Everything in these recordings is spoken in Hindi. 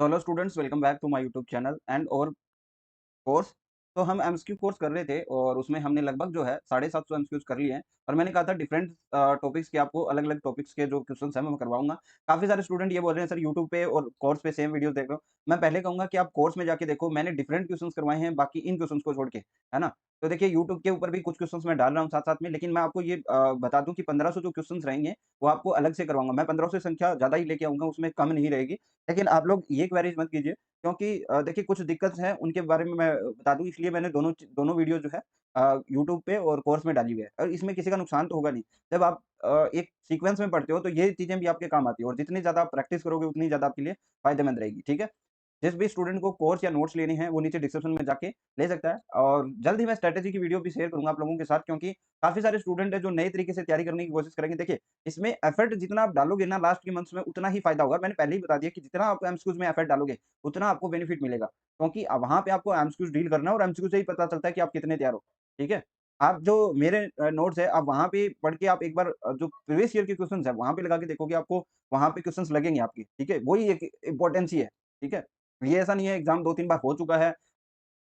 तो hello students, welcome back to my YouTube channel and our course. तो हम एमसीक्यू कोर्स कर रहे थे और उसमें हमने लगभग जो है 750 एमसीक्यूज कर लिए हैं। और मैंने कहा था डिफरेंट टॉपिक्स के आपको अलग अलग टॉपिक्स के जो क्वेश्चन हैं मैं करवाऊंगा। काफी सारे स्टूडेंट ये बोल रहे हैं सर यूट्यूब पे और कोर्स पे सेम वीडियोस देख रहे हो। मैं पहले कहूंगा कि आप कोर्स में जाके देखो, मैंने डिफरेंट क्वेश्चन करवाए हैं बाकी इन क्वेश्चन को छोड़ के, है ना। तो देखिए यूट्यूब के ऊपर भी कुछ क्वेश्चन मैं डाल रहा हूँ साथ साथ में, लेकिन मैं आपको ये बता दूं कि 1500 जो क्वेश्चन रहेंगे वो आपको अलग से करवाऊंगा। मैं 1500 संख्या ज्यादा ही लेके आऊंगा, उसमें कम नहीं रहेगी। लेकिन आप लोग ये क्वेरीज मत कीजिए, क्योंकि देखिए कुछ दिक्कत है उनके बारे में मैं बता दूँ, इसलिए मैंने दोनों वीडियो जो है यूट्यूब पे और कोर्स में डाली हुई है। और इसमें किसी का नुकसान तो होगा नहीं। जब आप एक सीक्वेंस में पढ़ते हो तो ये चीज़ें भी आपके काम आती है, और जितनी ज़्यादा आप प्रैक्टिस करोगे उतनी ज़्यादा आपके लिए फ़ायदेमंद रहेगी, ठीक है? जिस भी स्टूडेंट को कोर्स या नोट्स लेने हैं वो नीचे डिस्क्रिप्शन में जाके ले सकता है। और जल्द ही मैं स्ट्रैटेजी की वीडियो भी शेयर करूँगा आप लोगों के साथ, क्योंकि काफ़ी सारे स्टूडेंट हैं जो नए तरीके से तैयारी करने की कोशिश करेंगे। देखिए, इसमें एफर्ट जितना आप डालोगे ना लास्ट के मंथ्स में उतना ही फ़ायदा होगा। मैंने पहले ही बता दिया कि जितना आप एमसीक्यूज़ में एफर्ट डालोगे उतना आपको बेनिफिट मिलेगा। क्योंकि वहाँ पे आपको एमसीक्यूज़ डील करना है और एमसीक्यू से ही पता चलता है कि आप कितने तैयार हो, ठीक है? आप जो मेरे नोट्स है आप वहाँ पे पढ़ के आप एक बार जो प्रीवियस ईयर के क्वेश्चन्स है वहाँ पे लगा के देखोगे, आपको वहाँ पे क्वेश्चन्स लगेंगे आपके, ठीक है? वही एक इम्पोर्टेंस ही है, ठीक है? ये ऐसा नहीं है एग्ज़ाम 2-3 बार हो चुका है।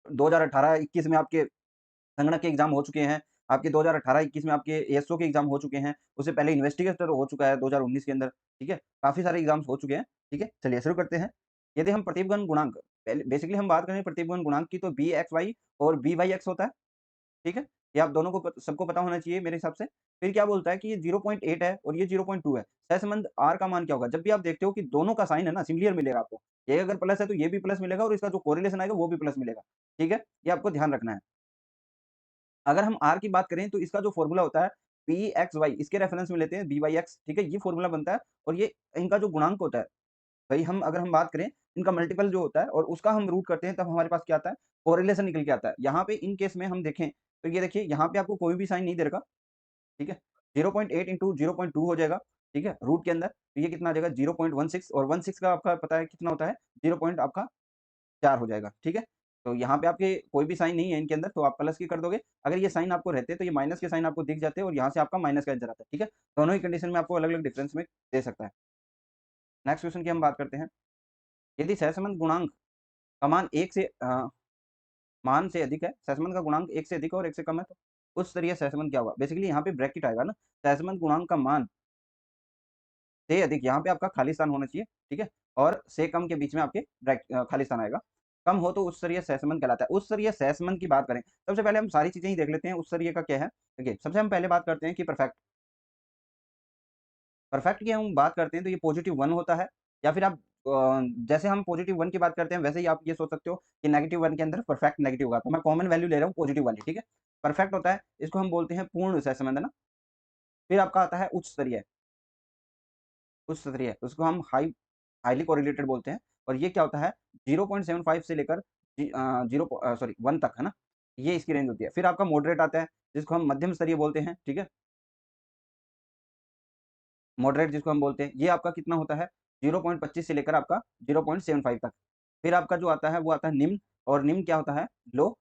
2018-21 में आपके संगणक के एग्ज़ाम हो चुके हैं। आपके 2018-21 में आपके एएसओ के एग्ज़ाम हो चुके हैं। उससे पहले इन्वेस्टिगेटर हो चुका है 2019 के अंदर, ठीक है? काफ़ी सारे एग्ज़ाम्स हो चुके हैं, ठीक है? चलिए शुरू करते हैं। यदि हम प्रतिगमन गुणांक पहले बेसिकली हम बात करें प्रतिगमन गुणांक की, तो bxy और byx होता है, ठीक है? ये आप दोनों को सबको पता होना चाहिए मेरे हिसाब से। फिर क्या बोलता है कि ये 0.8 है और ये 0.2 है। सहसंबंध r का मान क्या होगा? जब भी आप देखते हो कि दोनों का साइन है ना सिमिलर मिलेगा आपको। ये अगर प्लस है तो ये भी प्लस मिलेगा और इसका जो कोरिलेशन आएगा वो भी प्लस मिलेगा, ठीक है? ये आपको ध्यान रखना है। अगर हम R की बात करें तो इसका जो फ़ॉर्मूला होता है Pxy, इसके रेफरेंस में लेते हैं Byx, ठीक है? ये फ़ॉर्मूला बनता है और ये इनका जो गुणांक होता है, भई हम अगर हम बात करें इनका मल्टीपल जो होता है और उसका हम रूट करते हैं तब हमारे पास क्या आता है? कोरिलेशन निकल के आता है। यहाँ पे इन केस में हम देखें तो ये देखिए यहाँ पे आपको कोई भी साइन नहीं दे रखा, ठीक है? 0.8 इंटू 0.2 हो जाएगा, ठीक है? रूट के अंदर, तो ये कितना आ जाएगा 0.16, और 16 का आपका पता है कितना होता है? 0 पॉइंट आपका 4 हो जाएगा, ठीक है? तो यहाँ पे आपके कोई भी साइन नहीं है इनके अंदर, तो आप प्लस की कर दोगे। अगर ये साइन आपको रहते तो ये माइनस के साइन आपको दिख जाते और यहाँ से आपका माइनस का आंसर आता है, ठीक है? दोनों ही कंडीशन में आपको अलग-अलग डिफरेंस में दे सकता है। नेक्स्ट क्वेश्चन की हम बात करते हैं। यदि सहसंबंध गुणांक का मान 1 से मान से अधिक है, सहसंबंध का गुणांक 1 से अधिक है और 1 से कम है, तो उच्च स्तरीय सहसंबंध क्या होगा? बेसिकली यहाँ पे ब्रैकेट आएगा ना, सहसंबंध गुणांक का मान से अधिक, यहाँ पे आपका खाली स्थान होना चाहिए, ठीक है? और से कम के बीच में आपके खाली स्थान आएगा। कम हो तो उच्च स्तरीय सहसंबंध कहलाता है। उच्च स्तरीय सहसंबंध की बात करें, सबसे पहले हम सारी चीज़ें ही देख लेते हैं उच्च स्तरीय का क्या है। देखिए, सबसे हम पहले बात करते हैं कि परफेक्ट। परफेक्ट की हम बात करते हैं तो ये पॉजिटिव 1 होता है, या फिर आप जैसे हम पॉजिटिव 1 की बात करते हैं वैसे ही आप ये सोच सकते हो कि नेगेटिव 1 के अंदर परफेक्ट नेगेटिव होगा। तो मैं कॉमन वैल्यू ले रहा हूँ पॉजिटिव वाली, ठीक है? परफेक्ट होता है, इसको हम बोलते हैं पूर्ण सहसंबंध, है ना? फिर आपका आता है उच्च स्तरीय। उच्च स्तरीय, उसको हम हाइली कोरिलेटेड बोलते हैं। और ये क्या होता है 0.75 से लेकर 1 तक, है ना? ये इसकी रेंज होती है। फिर आपका मॉडरेट आता है, जिसको हम मध्यम स्तरीय बोलते हैं, ठीक है? मॉडरेट जिसको हम बोलते हैं, ये आपका कितना होता है 0.25 से लेकर आपका 0.75 तक। फिर आपका जो आता है वो आता है निम्न, और निम्न क्या होता है लो,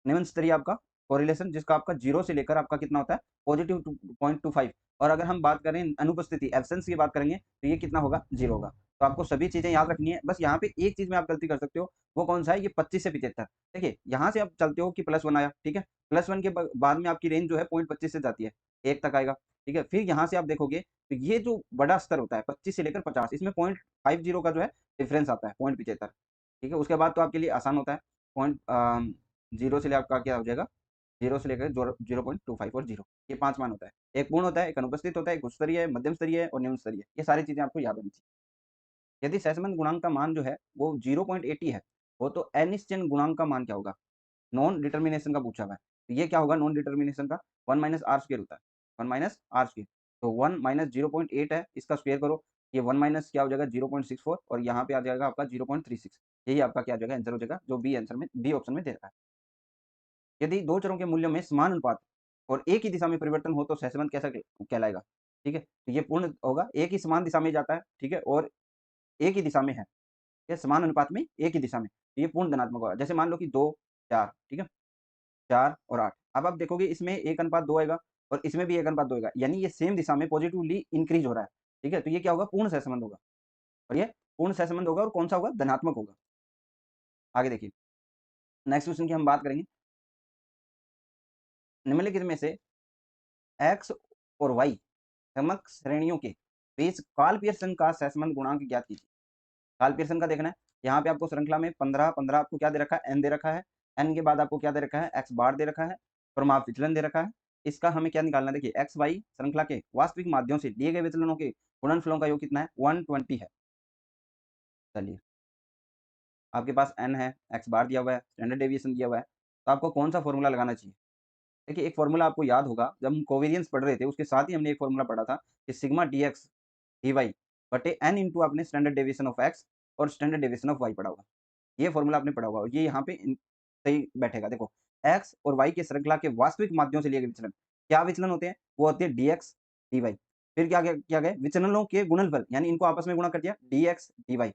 निम्न स्तरीय आपका कोरिलेशन, जिसका आपका 0 से लेकर आपका कितना होता है पॉजिटिव 2.25। और अगर हम बात करें अनुपस्थिति एब्सेंस की बात करेंगे तो ये कितना होगा 0 होगा। तो आपको सभी चीज़ें याद रखनी है। बस यहाँ पे एक चीज़ में आप गलती कर सकते हो, वो कौन-सा है ये 25 से 75। देखिए, यहाँ से आप चलते हो कि +1 आया, ठीक है? +1 के ब बाद में आपकी रेंज जो है 0.25 से जाती है, 1 तक आएगा, ठीक है? फिर यहाँ से आप देखोगे तो ये जो बड़ा स्तर होता है 25 से लेकर 50, इसमें 0.50 का जो है डिफरेंस आता है 0.75, ठीक है? उसके बाद तो आपके लिए आसान होता है। पॉइंट 0 से ले आपका क्या हो जाएगा 0 से लेकर 0.25 और 0, ये 5 मान होता है। एक पूर्ण होता है, एक अनुपस्थित होता है, एक उच्च स्तरीय है, मध्यम स्तरीय है और निम्न स्तरीय है। ये सारी चीज़ें आपको याद होनी चाहिए। यदि सहसंबंध गुणांक का मान जो है वो 0.80 है, वो तो अनिश्चयन गुणांक का मान क्या होगा? नॉन डिटरमिनेशन का पूछा हुआ है। तो ये क्या होगा नॉन डिटरमिनेशन का 1 माइनस आर स्क्वायर होता है। 1 माइनस आर स्क्वायर, तो 1 माइनस 0.8 है, इसका स्क्वायर करो, ये 1 माइनस क्या हो जाएगा 0.64 और यहाँ पे आ जाएगा आपका 0.36। यही आपका क्या हो जाएगा आंसर हो जाएगा, जो बी आंसर में बी ऑप्शन में दे रखा है। यदि दो चरों के मूल्यों में समान अनुपात और एक ही दिशा में परिवर्तन हो तो सहसंबंध कैसा कहलाएगा? ठीक है? तो ये पूर्ण होगा, एक ही समान दिशा में जाता है, ठीक है? और एक ही दिशा में है, ये समान अनुपात में एक ही दिशा में, तो ये पूर्ण धनात्मक होगा। जैसे मान लो कि 2, 4, ठीक है? 4 और 8। अब आप देखोगे इसमें 1:2 आएगा और इसमें भी 1:2 आएगा, यानी ये सेम दिशा में पॉजिटिवली इंक्रीज़ हो रहा है, ठीक है? तो ये क्या होगा पूर्ण सहसंबंध होगा। और ये पूर्ण सहसंबंध होगा और कौन-सा होगा? धनात्मक होगा। आगे देखिए, नेक्स्ट क्वेश्चन की हम बात करेंगे। निम्नलिखित में से एक्स और वाई समक श्रेणियों के बीच कार्ल पियर्सन का सहसंबंध गुणांक ज्ञात कीजिए। कार्ल पियर्सन का देखना है, यहाँ पे आपको श्रृंखला में 15 आपको क्या दे रखा है? एन दे रखा है। एन के बाद आपको क्या दे रखा है? एक्स बार दे रखा है। प्रमाप विचलन दे रखा है। इसका हमें क्या निकालना है? देखिए एक्स वाई श्रृंखला के वास्तविक माध्यम से लिए गए विचलनों के गुणनफलों का योग कितना है? 120 है। चलिए, आपके पास एन है, एक्स बार दिया हुआ है, स्टैंडर्ड डेविएशन दिया हुआ है, तो आपको कौन सा फॉर्मूला लगाना चाहिए? देखिए, एक फॉर्मूला आपको याद होगा, जब हम कोवेरिएंस पढ़ रहे थे, उसके साथ ही हमने एक फॉर्मूला पढ़ा था कि सिग्मा डीएक्स डी वाई बटे एन इंटू आपने स्टैंडर्ड डेविएशन ऑफ एक्स और स्टैंडर्ड डेविएशन ऑफ वाई पढ़ा होगा। ये फॉर्मूला आपने पढ़ा होगा और ये यहाँ पे सही बैठेगा। देखो, एक्स और वाई के श्रृंखला के वास्तविक माध्यम से लिए गए विचलन, क्या विचलन होते हैं? वो होते हैं डीएक्स डी वाई। फिर क्या गए? विचलनों के गुणनफल, यानी इनको आपस में गुणा कर दिया, डीएक्स डी वाई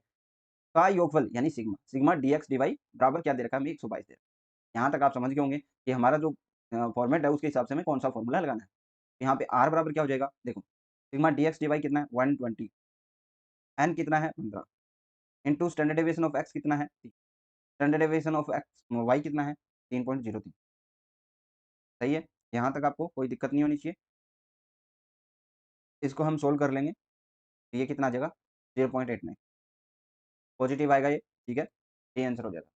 का योगफल यानी sigma. Sigma dx d y बराबर क्या दे रखा है? हमें 122 दे रखा है। यहाँ तक आप समझ गए होंगे कि हमारा जो फॉर्मेट है उसके हिसाब से हमें कौन सा फॉर्मूला लगाना है। यहाँ पे आर बराबर क्या हो जाएगा? देखो, सिग्मा डीएक्स डी वाई कितना है? 120। एन कितना है? 15 into standard deviation of x कितना है? Standard deviation of x y कितना है? 3.03। सही है? यहाँ तक आपको कोई दिक्कत नहीं होनी चाहिए। इसको हम सोल्व कर लेंगे, तो ये कितना आ जाएगा? 0.89। पॉजिटिव आएगा ये, ठीक है? ये आंसर हो जाएगा।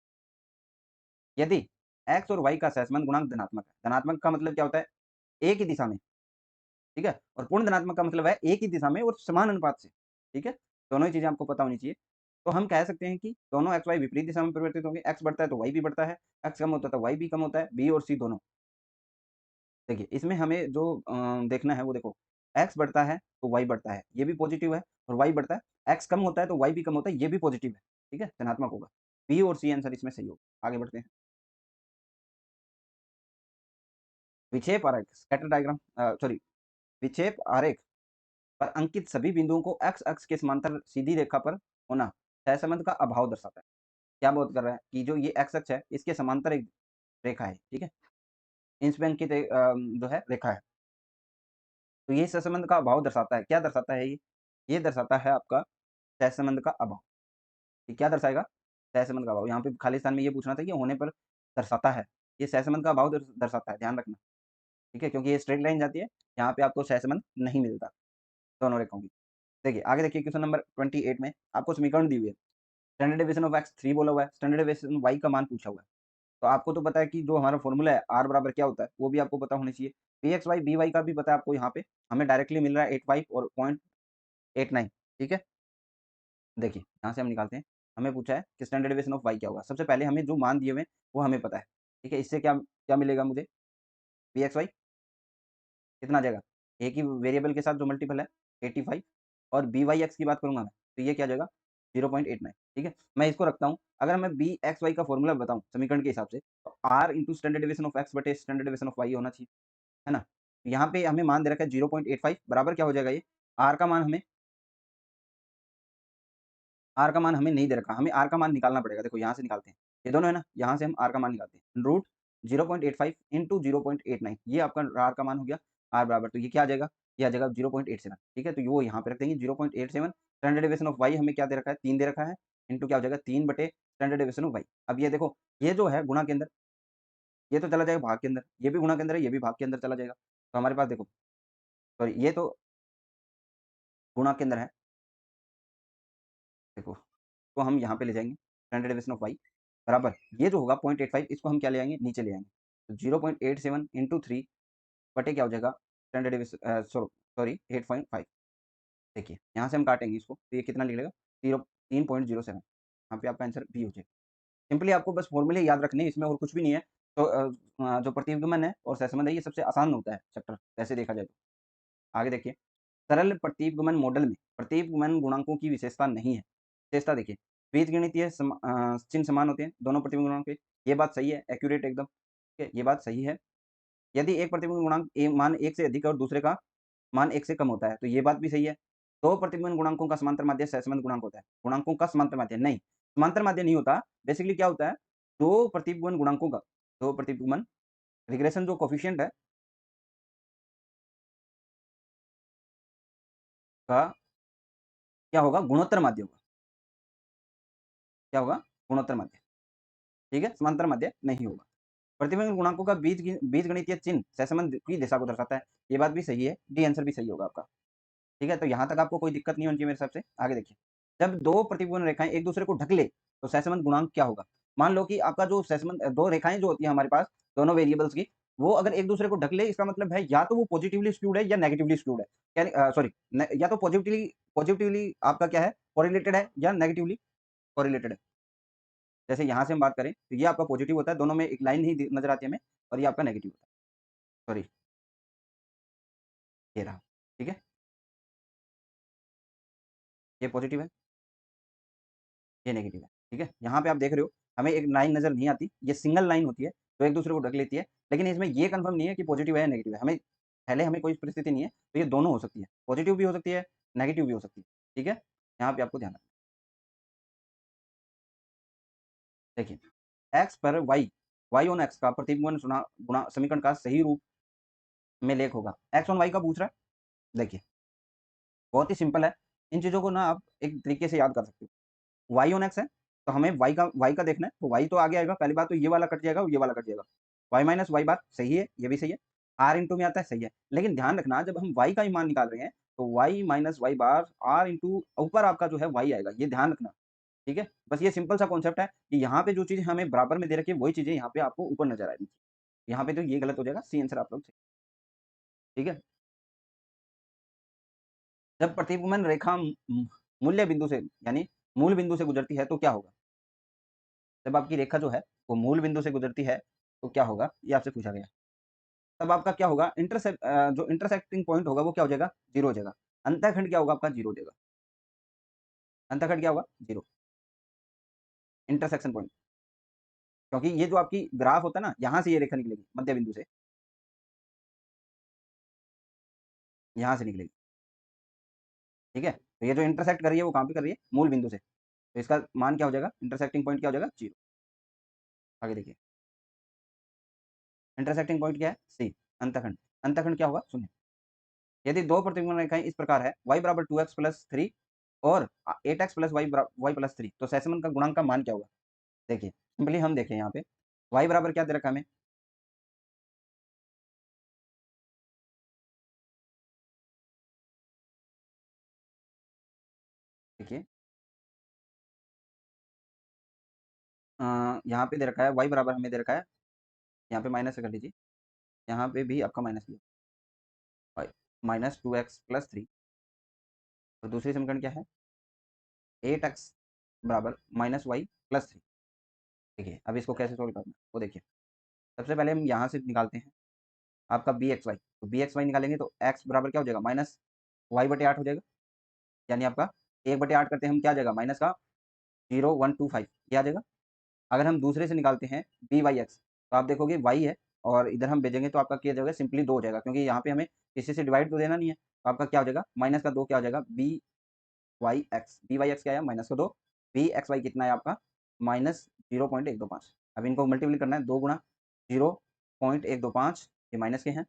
यदि एक्स और वाई का सहसंबंध गुणांक धनात्मक है, धनात्मक का मतलब क्या होता है? एक ही दिशा में, ठीक है? और पूर्ण धनात्मक का मतलब है एक ही दिशा में और समान अनुपात से, ठीक है? दोनों ही चीज़ें आपको पता होनी चाहिए। तो हम कह सकते हैं कि दोनों एक्स वाई विपरीत दिशा में परिवर्तित होंगे। एक्स बढ़ता है तो वाई भी बढ़ता है, एक्स कम होता है तो वाई भी कम होता है, बी और सी दोनों। देखिए, इसमें हमें जो देखना है वो देखो, एक्स बढ़ता है तो वाई बढ़ता है, ये भी पॉजिटिव है और वाई बढ़ता है। एक्स कम होता है तो वाई भी कम होता है, ये भी पॉजिटिव है, ठीक है? धनात्मक होगा। बी और सी आंसर इसमें सही होगा। आगे बढ़ते हैं। विक्षेप आरेख स्कैटर डायग्राम सॉरी विक्षेप आरेख पर अंकित सभी बिंदुओं को एक्स अक्ष के समांतर सीधी रेखा पर होना सहसंबंध का अभाव दर्शाता है। क्या बोध कर रहा है कि जो ये एक्स अक्ष है इसके समांतर एक रेखा है, ठीक है? इस पे अंकित जो है रेखा है। तो ये सहसंबंध का अभाव दर्शाता है। क्या दर्शाता है ये? ये दर्शाता है आपका सहसंबंध का अभाव। ये क्या दर्शाएगा? सहसंबंध का अभाव। यहाँ पे खाली स्थान में ये पूछना था कि होने पर दर्शाता है। ये सहसंबंध का अभाव दर्शाता है, ध्यान रखना, ठीक है? क्योंकि ये स्ट्रेट लाइन जाती है, यहाँ पे आपको सहसंबंध नहीं मिलता दोनों रेखाओं की। देखिए, आगे देखिए क्वेश्चन नंबर 28 में आपको समीकरण दी हुई है। स्टैंडर्ड डेविएशन ऑफ एक्स 3 बोला हुआ है, स्टैंडर्ड डेविएशन वाई का मान पूछा हुआ है। तो आपको तो पता है कि जो हमारा फॉर्मूला है आर बराबर क्या होता है, वो भी आपको पता होना चाहिए। पीएक्स वाई बी वाई का भी पता है आपको यहाँ पे, हमें डायरेक्टली मिल रहा है 85 और 0.89, ठीक है? देखिए, यहाँ से हम निकालते हैं। हमें पूछा है कि स्टैंडर्ड डेविएशन ऑफ वाई क्या होगा? सबसे पहले हमें जो मान दिए हुए हैं, वो हमें पता है, ठीक है? इससे क्या क्या मिलेगा मुझे? पीएक्स वाई कितना आ जाएगा? एक ही वेरिएबल के साथ जो मल्टीपल है 85 और बी वाई एक्स की बात करूँगा मैं, तो ये क्या आ जाएगा? 0.89, ठीक है? मैं इसको रखता हूँ। अगर मैं बी एक्स वाई का फॉर्मूला बताऊँ समीकरण के हिसाब से, तो r into standard deviation of x बटे स्टैंडर्ड डेविएशन ऑफ वाई होना चाहिए, है ना? यहाँ पे हमें मान दे रखा है 0.85 बराबर क्या हो जाएगा ये? आर का मान हमें आर का मान हमें नहीं दे रखा, हमें आर का मान निकालना पड़ेगा। देखो यहाँ से निकालते हैं, ये दोनों है ना, यहाँ से हम आर का मान निकालते हैं। रूट 0.85 इंटू 0.89 ये आपका आर का मान हो गया। आर बराबर तो ये क्या आ जाएगा? ये आ जाएगा 0.87, ठीक है? तो वो यहाँ पे रख देंगे 0.87। स्टैंडर्ड डेविएशन ऑफ वाई हमें क्या दे रखा है? 3 दे रखा है, इंटू क्या हो जाएगा? 3 बटे स्टैंडर्ड डेविएशन ऑफ वाई। अब ये देखो, ये जो है गुणा के अंदर, ये तो चला जाएगा भाग के अंदर, ये भी गुणा के अंदर है, ये भी भाग के अंदर चला जाएगा। तो हमारे पास देखो, सॉरी ये तो गुणा के अंदर है, देखो, तो हम यहाँ पे ले जाएँगे स्टैंडर्ड डेविएशन ऑफ वाई बराबर ये जो होगा 0.85 इसको हम क्या ले आएँगे? नीचे ले आएँगे। तो 0.87 इंटू 3 बटे क्या हो जाएगा? Standard deviation sorry 8.5। देखिए, यहाँ से हम काटेंगे इसको, तो ये कितना निकलेगा? 3.07। यहाँ पे आपका आंसर बी हो जाएगा। सिंपली आपको बस फॉर्मूले याद रखने हैं, इसमें और कुछ भी नहीं है। तो जो प्रतिगमन है और सहसंबंध है, ये सबसे आसान होता है चैप्टर, वैसे देखा जाए तो। आगे देखिए, सरल प्रतिगमन मॉडल में प्रतिगमन गुणांकों की विशेषता नहीं है। विशेषता देखिए, बीजगणितीय चिन्ह समान होते हैं दोनों प्रतिबिंब गुणांक के। ये बात सही है, एक्यूरेट एकदम, ठीक है? ये बात सही है। यदि एक प्रतिबिंब गुणांक मान 1 से अधिक और दूसरे का मान 1 से कम होता है, तो ये बात भी सही है। 2 प्रतिबिंब गुणांकों का समांतर माध्य सहसंबंध गुणांक होता है। गुणांकों का समांतर माध्य नहीं, समांतर माध्य नहीं होता। बेसिकली क्या होता है, 2 प्रतिबिंब गुणांकों का 2 प्रतिबिंब रिग्रेशन जो कोएफ़िशिएंट है का क्या होगा? गुणोत्तर माध्य होगा। क्या होगा? गुणोत्तर मध्य, ठीक है? समांतर मध्य नहीं होगा। प्रतिबिंब गुणांकों का बीजगणितीय चिन्ह सहसंबंध की दिशा को दर्शाता है। ये बात भी सही है, डी आंसर भी सही होगा आपका। ठीक है? तो यहाँ तक आपको कोई दिक्कत नहीं होनी चाहिए मेरे हिसाब से। आगे देखिए, जब 2 प्रतिबिंब रेखाएँ एक दूसरे को ढक ले, तो सहसंबंध गुणांक क्या होगा? मान लो कि आपका जो सहसंबंध 2 रेखाएँ जो होती हैं हमारे पास, दोनों वेरिएबल्स की, वो अगर एक दूसरे को ढक ले, इसका मतलब है या तो वो पॉजिटिवली स्क्यूड है या नेगेटिवली स्क्यूड है। यानी सॉरी, न या तो पॉजिटिवली पॉजिटिवली आपका क्या है, कोरिलेटेड है या नेगेटिवली कोरिलेटेड है। जैसे यहाँ से हम बात करें, तो ये आपका पॉजिटिव होता है, दोनों में एक लाइन ही नज़र आती है हमें, और ये आपका नेगेटिव होता है। सॉरी, ये रहा, ठीक है? ये पॉजिटिव है, ये नेगेटिव है, ठीक है? यहाँ पे आप देख रहे हो, हमें एक लाइन नज़र नहीं आती, ये सिंगल लाइन होती है, जो एक दूसरे को ढक लेती है, लेकिन इसमें ये कन्फर्म नहीं है कि पॉजिटिव है या नेगेटिव है। हमें कोई परिस्थिति नहीं है, तो ये दोनों हो सकती है, पॉजिटिव भी हो सकती है, नेगेटिव भी हो सकती है, ठीक है? यहाँ पे आपको ध्यान रखना है। देखिए, x पर y ऑन x का प्रतिबिंब गुणा गुणा समीकरण का सही रूप में लेख होगा। x ऑन y का पूछ रहा है, देखिए, बहुत ही सिंपल है। इन चीज़ों को ना आप एक तरीके से याद कर सकते हो। y ऑन x है, तो हमें y का देखना है, तो y तो आगे आएगा, पहली बात तो ये वाला कट जाएगा और ये वाला कट जाएगा। y माइनस y बार सही है, ये भी सही है। r इंटू में आता है, सही है। लेकिन ध्यान रखना, जब हम y का ही मान निकाल रहे हैं, तो y माइनस y बार r इंटू ऊपर आपका जो है y आएगा, ये ध्यान रखना, ठीक है? बस ये सिंपल सा कॉन्सेप्ट है कि यहाँ पे जो चीज़ हमें बराबर में दे रखी है, वही चीज़ें यहाँ पे आपको ऊपर नज़र आएगी। यहाँ पे तो ये गलत हो जाएगा, सी आंसर आप लोग सही, ठीक है? जब प्रतिबिंब रेखा मूल्य बिंदु से यानी मूल बिंदु से गुजरती है, तो क्या होगा? जब आपकी रेखा जो है, वो मूल बिंदु से गुजरती है, तो क्या होगा? ये आपसे पूछा गया है। तब आपका क्या होगा? जो इंटरसेक्टिंग पॉइंट होगा, वो क्या हो जाएगा? 0 हो जाएगा। अंतःखंड क्या होगा आपका? 0 हो जाएगा। अंतःखंड क्या होगा? 0, इंटरसेक्शन पॉइंट। क्योंकि ये जो आपकी ग्राफ होता है ना, यहाँ से ये रेखा निकलेगी, मध्य बिंदु से, यहाँ से निकलेगी, ठीक है? तो ये जो इंटरसेक्ट कर रही है, वो कहाँ पे कर रही है? मूल बिंदु से। तो इसका मान क्या हो जाएगा? इंटरसेक्टिंग पॉइंट क्या हो जाएगा? 0। आगे देखिए, इंटरसेक्टिंग पॉइंट क्या है? सी, अंतःखंड। अंतःखंड क्या होगा? सुनिए, यदि दो प्रतिबिंब रेखाएं इस प्रकार है, y बराबर 2x प्लस 3 और 8x प्लस y प्लस 3, तो सहसंबंध का गुणांक का मान क्या होगा? देखिए, सिंपली हम देखें यहाँ पे, y बराबर क्या दे रखा है हमें? देखिए, यहाँ पे दे रखा है y बराबर हमें दे रखा है, यहाँ पे माइनस कर लीजिए, यहाँ पे भी आपका माइनस दिया, y माइनस 2x प्लस 3, और दूसरी समीकरण क्या है? 8x बराबर माइनस y प्लस 3। देखिए, अब इसको कैसे सोल्व करना है, वो देखिए। सबसे पहले हम यहाँ से निकालते हैं आपका बी एक्स वाई, तो बी एक्स वाई निकालेंगे तो x बराबर क्या हो जाएगा? माइनस वाई बटे 8 हो जाएगा, यानी आपका 1/8 करते हम क्या आ जाएगा? माइनस का 0.125 ये आ जाएगा। अगर हम दूसरे से निकालते हैं बी वाई एक्स, तो आप देखोगे वाई है और इधर हम भेजेंगे तो आपका क्या हो जाएगा? सिंपली 2 हो जाएगा, क्योंकि यहाँ पे हमें किसी से डिवाइड तो देना नहीं है, तो आपका क्या हो जाएगा? माइनस का 2 क्या हो जाएगा? बी वाई एक्स क्या है? माइनस का 2, बी एक्स वाई कितना है आपका? माइनस 0.125। अब इनको मल्टीप्लाई करना है, 2 गुणा 0.125, ये माइनस के हैं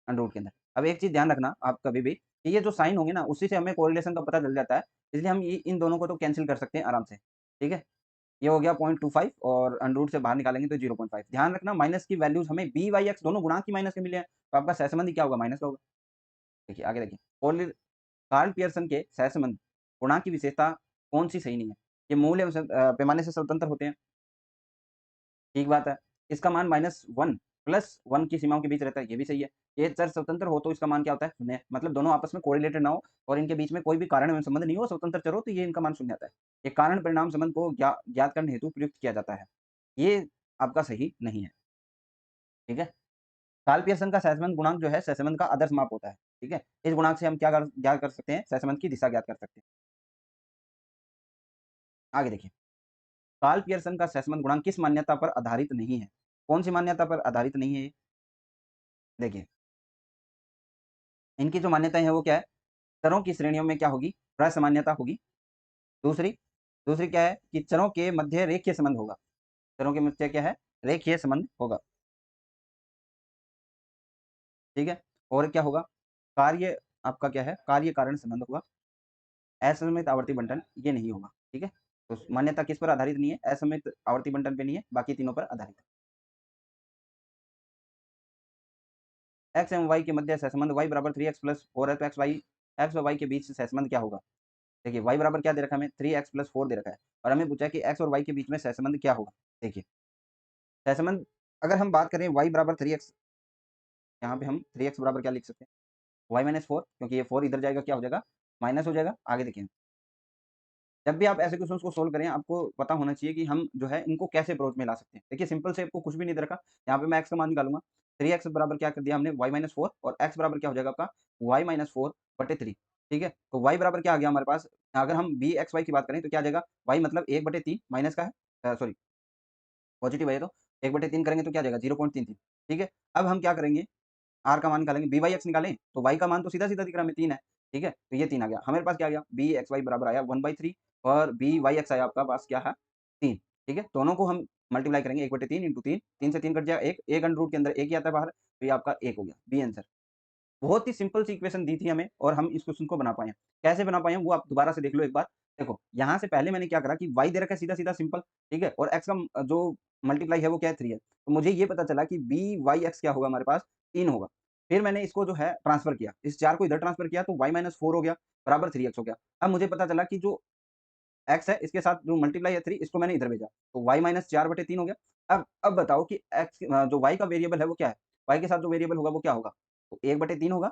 अंडर के अंदर। अब एक चीज़ ध्यान रखना आप कभी भी, कि ये जो साइन होंगे ना, उसी से हमें कोरिलेशन का पता चल जाता है, इसलिए हम ये इन दोनों को तो कैंसिल कर सकते हैं आराम से, ठीक है? ये हो गया 0.25 और अंडर रूट से बाहर निकालेंगे तो 0.5। ध्यान रखना, माइनस की वैल्यूज़ हमें बी, वाई, एक्स दोनों गुणांक ही माइनस के मिले हैं, तो आपका सहसंबंध क्या होगा? माइनस का होगा। देखिए, आगे देखिए, कार्ल पियर्सन के सहसंबंध गुणांक की विशेषता कौन-सी सही नहीं है? ये मूल एवं पैमाने से स्वतंत्र होते हैं, ठीक बात है। इसका मान -1 प्लस 1 की सीमाओं के बीच रहता है, ये भी सही है। ये चर स्वतंत्र हो तो इसका मान क्या होता है? शून्य। मतलब दोनों आपस में कोरिलेटेड ना हो और इनके बीच में कोई भी कारण एवं संबंध नहीं हो, स्वतंत्र चर हो, तो ये इनका मान शून्य आता है। ये कारण परिणाम संबंध को ज्ञात करने हेतु प्रयुक्त किया जाता है। ये आपका सही नहीं है, ठीक है? कार्ल पियर्सन का सहसंबंध गुणांक जो है, सहसंबंध का आदर्श माप होता है, ठीक है? इस गुणांक से हम क्या ज्ञात कर सकते हैं? सहसंबंध की दिशा ज्ञात कर सकते हैं। आगे देखिए, कार्ल पियर्सन का सहसंबंध गुणांक किस मान्यता पर आधारित नहीं है? कौन सी मान्यता पर आधारित नहीं है ये? देखिए, इनकी जो मान्यताएँ हैं वो क्या है? चरों की श्रेणियों में क्या होगी? असमान्यता होगी। दूसरी दूसरी क्या है कि चरों के मध्य रेखीय संबंध होगा। चरों के मध्य क्या है? रेखीय संबंध होगा, ठीक है? और क्या होगा? कार्य आपका क्या है? कार्य कारण संबंध होगा। असममित आवर्ती बंटन ये नहीं होगा, ठीक है? तो मान्यता किस पर आधारित नहीं है? असममित आवर्ती बंटन पे नहीं है, बाकी तीनों पर आधारित है। x एवं y के मध्य सहसंबंध y बराबर 3x प्लस 4 है, तो x और y के बीच सहसंबंध क्या होगा? देखिए y बराबर क्या दे रखा है हमें? 3x प्लस 4 दे रखा है और हमें पूछा है कि x और y के बीच में सहसंबंध क्या होगा? देखिए, सहसंबंध अगर हम बात करें y बराबर 3x, यहाँ पे हम 3x बराबर क्या लिख सकते हैं? y माइनस 4, क्योंकि ये 4 इधर जाएगा क्या हो जाएगा? माइनस हो जाएगा। आगे देखिए, जब भी आप ऐसे क्वेश्चंस को सोल्व करें, आपको पता होना चाहिए कि हम जो है इनको कैसे अप्रोच में ला सकते हैं। देखिए सिंपल से आपको कुछ भी नहीं दे रखा, यहाँ पे मैं x का मान निकालूँगा, 3x बराबर क्या कर दिया हमने? y माइनस 4 और x बराबर क्या हो जाएगा आपका? y माइनस 4 बटे 3, ठीक है? तो y बराबर क्या आ गया हमारे पास? अगर हम bxy की बात करें तो क्या आ जाएगा? y मतलब 1 बटे 3 माइनस का है, सॉरी पॉजिटिव है ये तो, 1 बटे 3 करेंगे तो क्या आ जाएगा? 0.33, ठीक है? अब हम क्या करेंगे? r का मान निकालेंगे, बी वाई एक्स निकालें, तो y का मान तो सीधा-सीधा दिख रहा है हमें 3 है, ठीक है? तो ये 3 आ गया। हमारे पास क्या आ गया? बी एक्स वाई बराबर आया 1/3 और बी वाई एक्स आया आपका पास क्या है? 3, ठीक है? दोनों को हम मल्टीप्लाई करेंगे 1/3 इंटू 3, 3 से 3 कट जाएगा 1, 1 अंडर रूट के अंदर 1 ही आता है बाहर, तो ये आपका 1 हो गया, बी आंसर। बहुत ही सिंपल सी इक्वेशन दी थी हमें और हम इस क्वेश्चन को बना पाए हैं। कैसे बना पाए हैं वो आप दोबारा से देख लो एक बार। देखो, यहाँ से पहले मैंने क्या करा कि y दे रखा है सीधा-सीधा सिंपल, ठीक है? और x का जो मल्टीप्लाई है वो क्या है? 3 है। तो मुझे ये पता चला कि b/x क्या होगा हमारे पास? 3 होगा। फिर मैंने इसको जो है ट्रांसफर किया, इस 4 को इधर ट्रांसफर किया तो y-4 हो गया, बराबर 3x हो गया। अब मुझे पता चला कि जो x है इसके साथ जो मल्टीप्लाई है 3, इसको मैंने इधर भेजा, तो y-4/3 हो गया। अब बताओ कि जो y का वेरिएबल है वो क्या है? y के साथ जो वेरिएबल होगा वो क्या होगा? तो 1/3 होगा।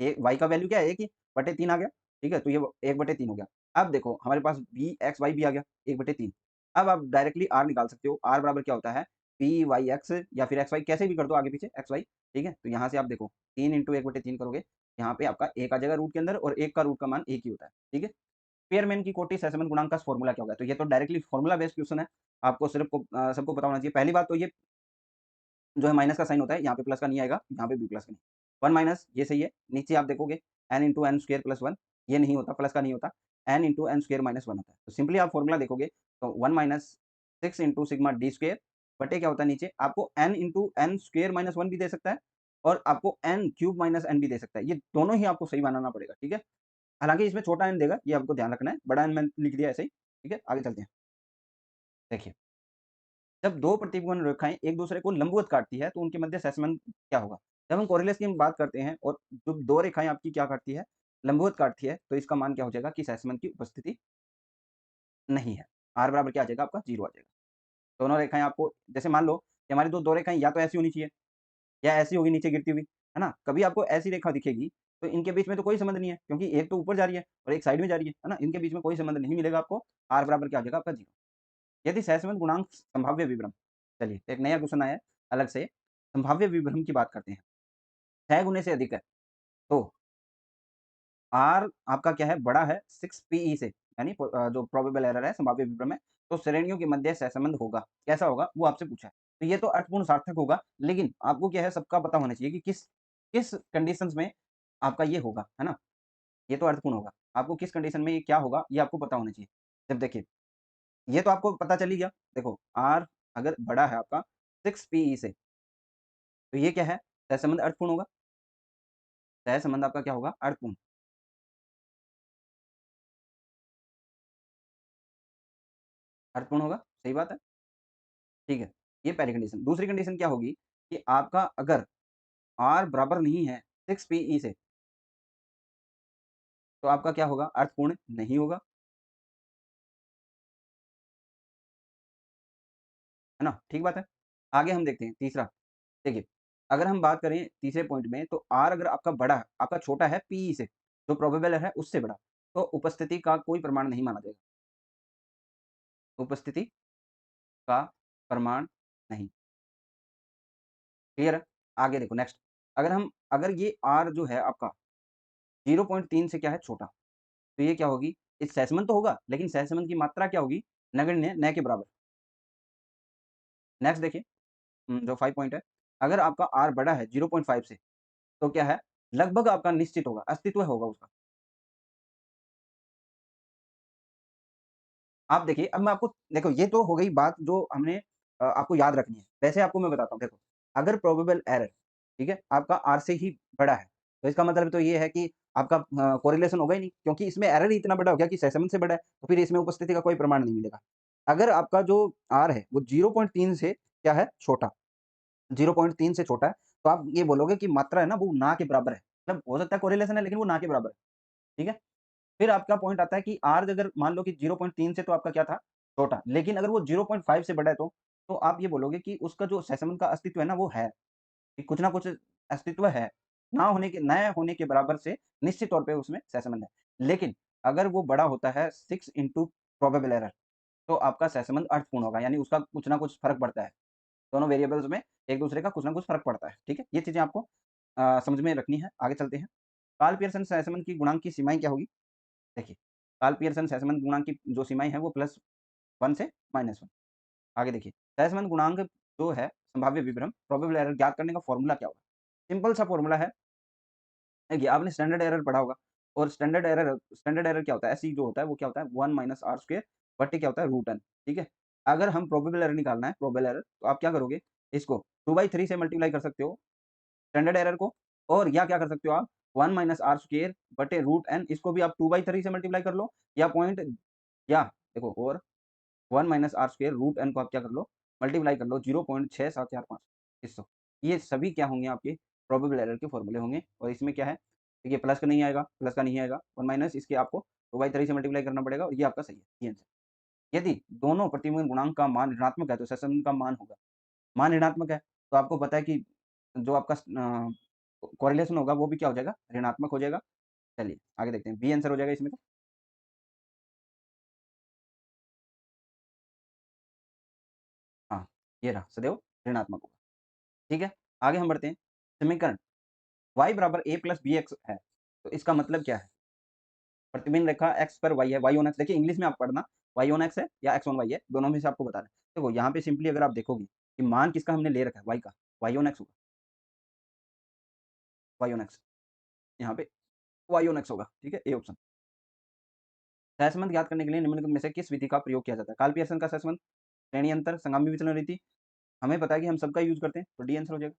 y का वैल्यू क्या है? 1 ही, बटे 3 आ गया, ठीक है? तो ये 1/3 हो गया। अब देखो हमारे पास bxy भी आ गया 1/3। अब आप डायरेक्टली r निकाल सकते हो, r बराबर क्या होता है? pyx या फिर xy कैसे भी कर दो आगे पीछे xy, ठीक है? तो यहाँ से आप देखो 3 इंटू 1/3 करोगे, यहाँ पे आपका 1 आ जाएगा रूट के अंदर और 1 का रूट का मान 1 ही होता है, ठीक है? स्पेयरमैन की कोटि सहसंबंध गुणांक का फॉर्मूला क्या होगा? तो ये तो डायरेक्टली फॉर्मूला बेस्ड क्वेश्चन है, आपको सिर्फ सबको पता होना चाहिए। पहली बात तो ये जो है माइनस का साइन होता है, यहाँ पे प्लस का नहीं आएगा, यहाँ पे भी प्लस का नहीं। 1 माइनस ये सही है, नीचे आप देखोगे n into n square plus 1, ये नहीं होता, प्लस का नहीं होता, n into n square minus 1 होता है। तो सिंपली आप फॉर्मूला देखोगे तो 1 minus 6 into sigma d square बटे क्या होता है नीचे, आपको n into n square minus 1 भी दे सकता है और आपको n क्यूब माइनस n भी दे सकता है। ये दोनों ही आपको सही बनाना पड़ेगा, ठीक है? हालाँकि इसमें छोटा n देगा, ये आपको ध्यान रखना है, बड़ा n मैंने लिख दिया ऐसे ही, ठीक है? आगे चलते हैं। देखिए, जब 2 प्रतिकोण रेखाएँ एक-दूसरे को लंबवत काटती है, तो उनके मध्य सहसंबंध क्या होगा? जब हम कोरिलेशन की बात करते हैं और जब 2 रेखाएँ आपकी क्या काटती है? लंबवत काटती है, तो इसका मान क्या हो जाएगा कि सहसंबंध की उपस्थिति नहीं है। r बराबर क्या आ जाएगा आपका? 0 आ जाएगा। दोनों रेखाएँ आपको जैसे मान लो कि हमारी 2 रेखाएँ या तो ऐसी होनी चाहिए या ऐसी होगी नीचे गिरती हुई, है ना? कभी आपको ऐसी रेखा दिखेगी, तो इनके बीच में तो कोई संबंध नहीं है, क्योंकि एक तो ऊपर जा रही है और एक साइड में जा रही है ना? इनके बीच में कोई संबंध नहीं मिलेगा आपको, r बराबर क्या हो जाएगा आपका? 0। यदि सहसंबंध गुणांक संभाव्य विभ्रम, चलिए एक नया क्वेश्चन आया है अलग से, संभाव्य विभ्रम की बात करते हैं। 6 गुने से अधिक है, तो r आपका क्या है? बड़ा है 6 पीई से, यानी जो प्रोबेबल एरर है, संभाव्य विभ्रम है, तो श्रेणियों के मध्य सहसंबंध होगा। कैसा होगा? वो आपसे पूछा है। तो ये तो अर्थपूर्ण सार्थक होगा, लेकिन आपको क्या है? सबका पता होना चाहिए कि किस किस कंडीशंस में आपका ये होगा, है ना? ये तो अर्थपूर्ण होगा। आपको किस कंडीशन में ये क्या होगा, ये आपको पता होना चाहिए। जब देखिए, ये तो आपको पता चल ही गया। देखो r अगर बड़ा है आपका 6 पीई से, तो ये क्या है? सहसंबंध अर्थपूर्ण होगा। सहसंबंध आपका क्या होगा? अर्थपूर्ण। अर्थपूर्ण होगा, सही बात है, ठीक है। ये पहली कंडीशन। दूसरी कंडीशन क्या होगी कि आपका अगर r बराबर नहीं है 6 पीई से, तो आपका क्या होगा? अर्थपूर्ण नहीं होगा, है ना? ठीक बात है। आगे हम देखते हैं तीसरा, देखिए, अगर हम बात करें तीसरे पॉइंट में तो r अगर आपका बड़ा है, आपका छोटा है पीई से, जो प्रोबेबल है उससे बड़ा, तो उपस्थिति का कोई प्रमाण नहीं माना जाएगा। उपस्थिति का प्रमाण नहीं। क्लियर है? आगे देखो नेक्स्ट, अगर ये r जो है आपका 0.3 से क्या है? छोटा, तो ये क्या होगी? इस सहसंबंध तो होगा, लेकिन सहसंबंध की मात्रा क्या होगी? नगण्य, न के बराबर। नेक्स्ट देखिए, जो 5 पॉइंट है, अगर आपका r बड़ा है 0.5 से, तो क्या है? लगभग आपका निश्चित होगा, अस्तित्व होगा उसका। आप देखिए, अब मैं आपको देखो ये तो हो गई बात जो हमने आपको याद रखनी है। वैसे आपको मैं बताता हूँ, देखो, अगर प्रोबेबल एरर, ठीक है, आपका r से ही बड़ा है, तो इसका मतलब तो ये है कि आपका कोरिलेशन होगा ही नहीं, क्योंकि इसमें एरर ही इतना बड़ा हो गया कि सहसंबंध से बड़ा है, तो फिर इसमें उपस्थिति का कोई प्रमाण नहीं मिलेगा। अगर आपका जो R है वो 0.3 से क्या है, छोटा, 0.3 से छोटा है, तो आप ये बोलोगे कि मात्रा है ना वो ना के बराबर है। मतलब हो सकता है कोरिलेशन है लेकिन वो ना के बराबर है, ठीक है? फिर आपका पॉइंट आता है कि R अगर मान लो कि 0.3 से तो आपका क्या था, छोटा, लेकिन अगर वो 0.5 से बड़ा है तो आप ये बोलोगे कि उसका जो सहसंबंध का अस्तित्व है ना वो है, कि कुछ ना कुछ अस्तित्व है। न होने के बराबर से निश्चित तौर पे उसमें सहसंबंध है। लेकिन अगर वो बड़ा होता है 6 इंटू प्रोबेबल एरर, तो आपका सहसंबंध अर्थपूर्ण होगा, यानी उसका कुछ ना कुछ फ़र्क पड़ता है। दोनों वेरिएबल्स में एक-दूसरे का कुछ ना कुछ फ़र्क पड़ता है, ठीक है? ये चीज़ें आपको समझ में रखनी है। आगे चलते हैं। कार्ल पियर्सन सहसंबंध की गुणांक की सीमाएँ क्या होगी? देखिए, कार्ल पियर्सन सहसंबंध गुणांक की जो सीमाएँ हैं वो +1 से -1। आगे देखिए, सहसंबंध गुणांक जो है संभाव्य विभ्रम, प्रोबेबल एरर ज्ञात करने का फ़ॉर्मूला क्या होगा? सिंपल सा फ़ॉर्मूला है। देखिए, आपने स्टैंडर्ड एरर पढ़ा होगा, और स्टैंडर्ड एरर क्या होता है? एसई जो होता है वो क्या होता है? 1 माइनस आर स्क्वायर बटे क्या होता है? रूट एन, ठीक है? अगर हम प्रोबेबल एरर निकालना है, प्रोबेबल एरर, तो आप क्या करोगे? इसको 2/3 से मल्टीप्लाई कर सकते हो स्टैंडर्ड एरर को, और या क्या कर सकते हो आप 1 माइनस आर स्क्वायर बटे रूट एन, इसको भी आप 2/3 से मल्टीप्लाई कर लो, या पॉइंट, या देखो, और 1 minus r square root n को आप क्या कर लो, मल्टीप्लाई कर लो 0.6745 हिस्सों। ये सभी क्या होंगे आपके प्रोबेबल एरर के फॉर्मूले होंगे, और इसमें क्या है, देखिए प्लस का नहीं आएगा, प्लस का नहीं आएगा, 1 माइनस इसके आपको 2/3 से मल्टीप्लाई करना पड़ेगा, और ये आपका सही है, ये आंसर। यदि दोनों प्रतिबिंब गुणांक का मान ऋणात्मक है तो सहसंबंध का मान होगा, मान ऋणात्मक है, तो आपको पता है कि जो आपका कोरिलेशन होगा वो भी क्या हो जाएगा, ऋणात्मक हो जाएगा। चलिए आगे देखते हैं, बी आंसर हो जाएगा इसमें तो। हाँ, ये रहा, सदैव ऋणात्मक होगा, ठीक है। आगे हम बढ़ते हैं, समीकरण y बराबर a प्लस बी एक्स है, तो इसका मतलब क्या है? प्रतिबिंब रेखा x पर y है, y ऑन x, देखिए इंग्लिश में आप पढ़ना, y ऑन x है या x ऑन y है, दोनों में से आपको बताना है। देखो यहाँ पे सिंपली अगर आप देखोगे कि मान किसका हमने ले रखा है, y का, y ऑन x होगा, y ऑन x, यहाँ पे y ऑन x होगा, ठीक है, ए ऑप्शन। सहसंबंध ज्ञात करने के लिए निम्नलिखित में से किस विधि का प्रयोग किया जाता है? कार्ल पियर्सन का सहसंबंध, श्रेणी अंतर, संगामी विचलन रीति, हमें पता है कि हम सबका यूज़ करते हैं, तो डी आंसर हो जाएगा।